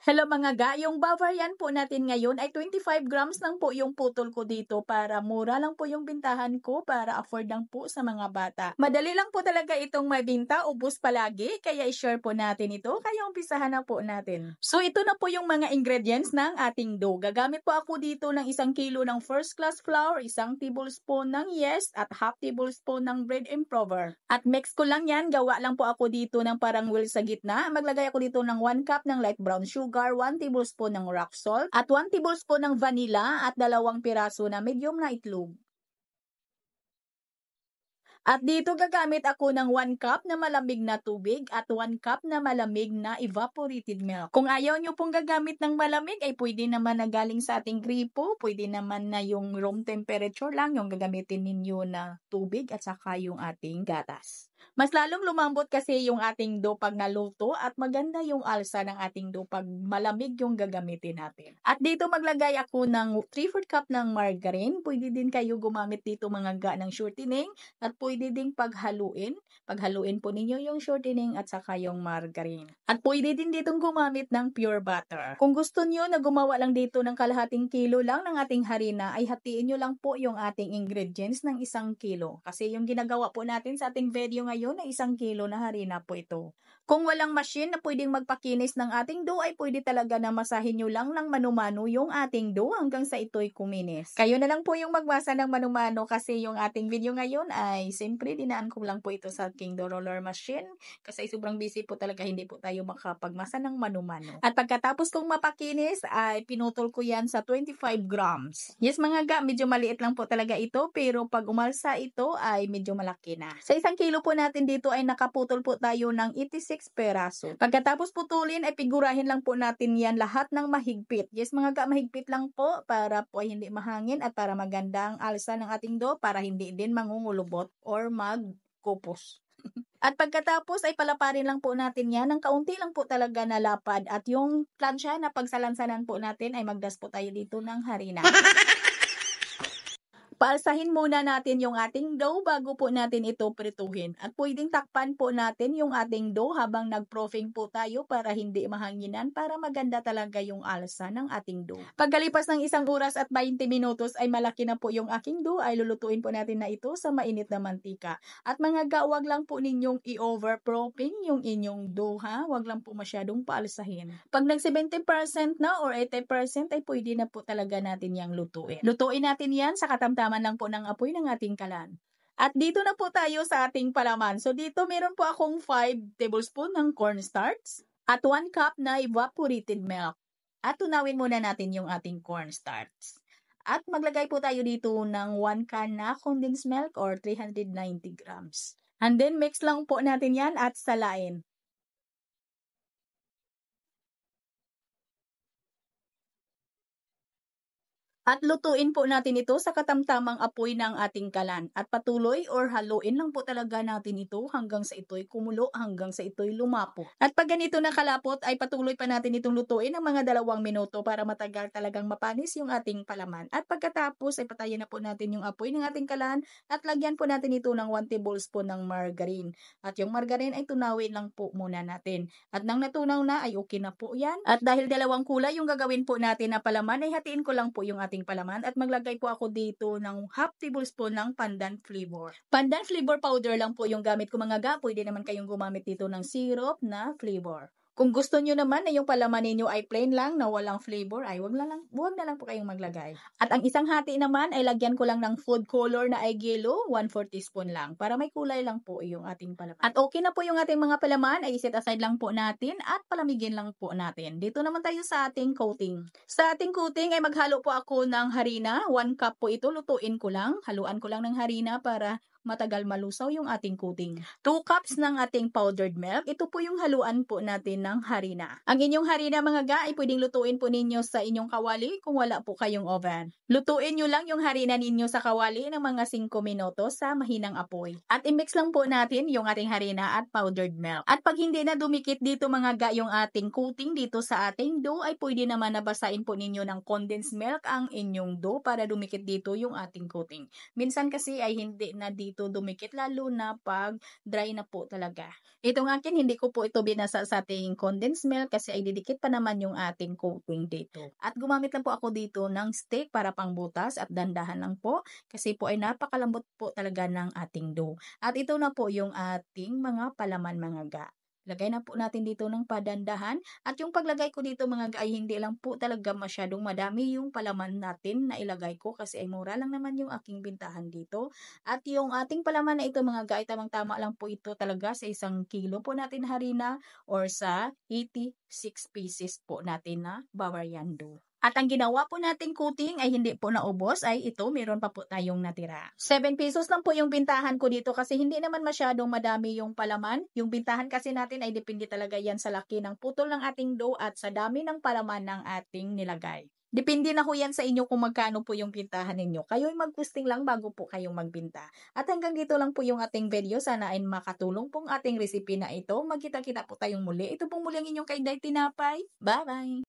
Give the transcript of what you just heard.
Hello mga ga, yung Bavarian po natin ngayon ay 25 grams lang po yung putol ko dito para mura lang po yung bintahan ko para afford lang po sa mga bata. Madali lang po talaga itong mabinta, ubos palagi, kaya i-share po natin ito, kaya umpisahan na po natin. So ito na po yung mga ingredients ng ating dough. Gagamit po ako dito ng 1 kilo ng first class flour, 1 tablespoon ng yeast at half tablespoon ng bread improver. At mix ko lang yan, gawa lang po ako dito ng parang wheel sa gitna. Maglagay ako dito ng 1 cup ng light brown sugar, 1 tablespoon ng rock salt, at 1 tablespoon ng vanilla at 2 piraso na medium na itlog. At dito gagamit ako ng 1 cup na malamig na tubig at 1 cup na malamig na evaporated milk. Kung ayaw nyo pong gagamit ng malamig ay pwede naman na galing sa ating gripo, pwede naman na yung room temperature lang yung gagamitin ninyo na tubig at saka yung ating gatas. Mas lalong lumambot kasi yung ating dough pag naluto at maganda yung alsa ng ating dough pag malamig yung gagamitin natin. At dito maglagay ako ng 3/4 cup ng margarine. Pwede din kayo gumamit dito mga ga ng shortening at pwede ding paghaluin. Paghaluin po ninyo yung shortening at saka yung margarine. At pwede din ditong gumamit ng pure butter. Kung gusto nyo na gumawa lang dito ng kalahating kilo lang ng ating harina, ay hatiin nyo lang po yung ating ingredients ng 1 kilo. Kasi yung ginagawa po natin sa ating video ngayon ay 1 kilo na harina po ito. Kung walang machine na pwedeng magpakinis ng ating dough, ay pwede talaga na masahin nyo lang ng mano-mano yung ating dough hanggang sa ito'y kuminis. Kayo na lang po yung magmasa ng mano-mano kasi yung ating video ngayon ay siyempre dinaan ko lang po ito sa aking dough roller machine kasi sobrang busy po talaga, hindi po tayo makapagmasa ng mano-mano. At pagkatapos kong mapakinis ay pinutol ko yan sa 25 grams. Yes mga ga, medyo maliit lang po talaga ito pero pag umalsa ito ay medyo malaki na. Sa 1 kilo po natin dito ay nakaputol po tayo ng 86 peraso. Pagkatapos putulin ay figurahin lang po natin yan lahat ng mahigpit. Yes mga ga, mahigpit lang po para po ay hindi mahangin at para maganda ang alsa ng ating dough para hindi din mangungulubot or magkupos. At pagkatapos ay palaparin lang po natin yan ng kaunti lang po talaga na lapad at yung plancha na pagsalansanan po natin ay magdas po tayo dito ng harina. Paalsahin muna natin yung ating dough bago po natin ito prituhin. At pwedeng takpan po natin yung ating dough habang nag-proofing po tayo para hindi mahanginan para maganda talaga yung alsa ng ating dough. Pagkalipas ng 1 oras at 20 minutos ay malaki na po yung aking dough, ay lulutuin po natin na ito sa mainit na mantika. At mga ga, wag lang po ninyong i-over-proofing yung inyong dough ha. Wag lang po masyadong paalsahin. Pag nag 70% na or 80% ay pwede na po talaga natin yang lutuin. Lutuin natin yan sa katamtaman lang po ng apoy ng ating kalan. At dito na po tayo sa ating palaman. So dito meron po akong 5 tablespoon ng cornstarch at 1 cup na evaporated milk. At tunawin muna natin yung ating cornstarch. At maglagay po tayo dito ng 1 can na condensed milk or 390 grams. And then mix lang po natin yan at salain. At lutuin po natin ito sa katamtamang apoy ng ating kalan. At patuloy or haluin lang po talaga natin ito hanggang sa ito'y kumulo, hanggang sa ito'y lumapo. At pag ganito na kalapot ay patuloy pa natin itong lutuin ng mga 2 minuto para matagal talagang mapanis yung ating palaman. At pagkatapos ay patayin na po natin yung apoy ng ating kalan at lagyan po natin ito ng 1 tablespoon ng margarine. At yung margarine ay tunawin lang po muna natin. At nang natunaw na ay okay na po yan. At dahil 2 kulay yung gagawin po natin na palaman ay hatiin ko lang po yung ating palaman at maglagay po ako dito ng half tablespoon ng pandan flavor. Pandan flavor powder lang po yung gamit ko mga ga. Pwede naman kayong gumamit dito ng syrup na flavor. Kung gusto nyo naman na yung palaman ninyo ay plain lang na walang flavor, ay wag na lang po kayong maglagay. At ang isang hati naman ay lagyan ko lang ng food color na ay yellow, 1/4 teaspoon lang para may kulay lang po yung ating palaman. At okay na po yung ating mga palaman, ay set aside lang po natin at palamigin lang po natin. Dito naman tayo sa ating coating. Sa ating coating ay maghalo po ako ng harina, 1 cup po ito, lutuin ko lang. Haluan ko lang ng harina para matagal malusaw yung ating coating. 2 cups ng ating powdered milk. Ito po yung haluan po natin ng harina. Ang inyong harina mga ga ay pwedeng lutuin po ninyo sa inyong kawali kung wala po kayong oven. Lutuin nyo lang yung harina ninyo sa kawali ng mga 5 minutos sa mahinang apoy. At i-mix lang po natin yung ating harina at powdered milk. At pag hindi na dumikit dito mga ga yung ating coating dito sa ating dough ay pwede naman nabasain po ninyo ng condensed milk ang inyong dough para dumikit dito yung ating coating. Minsan kasi ay hindi na dito ito dumikit lalo na pag dry na po talaga. Itong akin hindi ko po ito binasa sa ating condensed milk kasi ay didikit pa naman yung ating coating dito. At gumamit lang po ako dito ng stick para pangbutas at dandahan lang po kasi po ay napakalambot po talaga ng ating dough. At ito na po yung ating mga palaman mga ga. Lagay na po natin dito ng padandahan. At yung paglagay ko dito mga ga ay hindi lang po talaga masyadong madami yung palaman natin na ilagay ko kasi ay mura lang naman yung aking bintahan dito. At yung ating palaman na ito mga ga ay tamang-tama lang po ito talaga sa 1 kilo po natin harina or sa 86 pieces po natin na Bavarian dough. At ang ginawa po nating coating ay hindi po naubos, ay ito, meron pa po tayong natira. 7 pesos lang po yung bintahan ko dito kasi hindi naman masyadong madami yung palaman. Yung bintahan kasi natin ay depende talaga yan sa laki ng putol ng ating dough at sa dami ng palaman ng ating nilagay. Depende na ho yan sa inyo kung magkano po yung bintahan ninyo. Kayo'y mag-posting lang bago po kayong magbinta. At hanggang dito lang po yung ating video. Sana ay makatulong pong ating recipe na ito. Magkita-kita po tayong muli. Ito pong muli ang inyong Kayday Tinapay. Bye-bye!